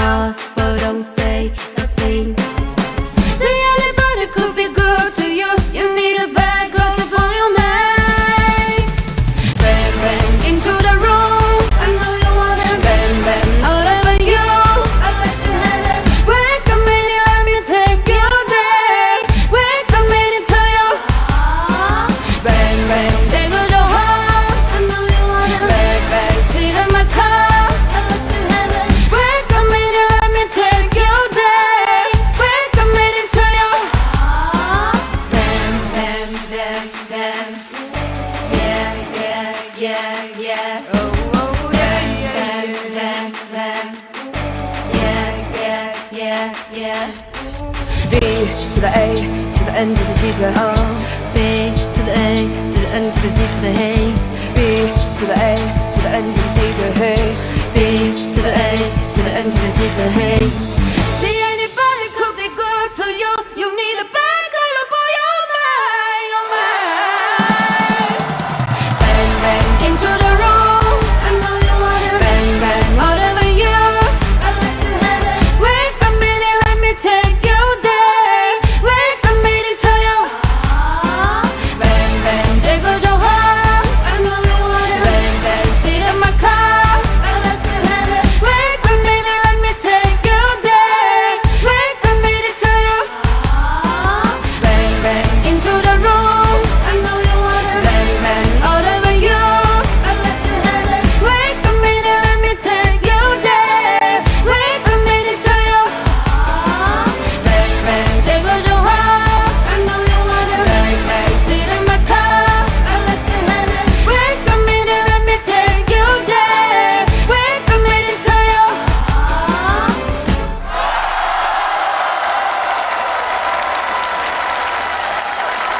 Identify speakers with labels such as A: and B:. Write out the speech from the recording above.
A: mouth, but don't say a thing. Say anybody could be good to you. You need a bad girl to blow your mind. Bang, bang, into the room. I know you want it. Bang, bang, all over you. I let you have it. Wake up, minute, let me take you there. Wake up, minute, tell you. Bang, bang, there goes your heart. I know you want it. Bang, bang, sit in my car. I let you have it. Wake up, minute, let me take you there. Wake up, minute, tell you. Bang, bang, bang, bang. Yeah, yeah, yeah, yeah. Oh, oh, yeah, bang, bang, bang, bang. Yeah, yeah, yeah, yeah.
B: B to the A to the N to the G to the
A: B to the A to the N to the G to the hey.
B: B to the A to the N to the G to the hey.
A: B to the A to the N to the G to the hey.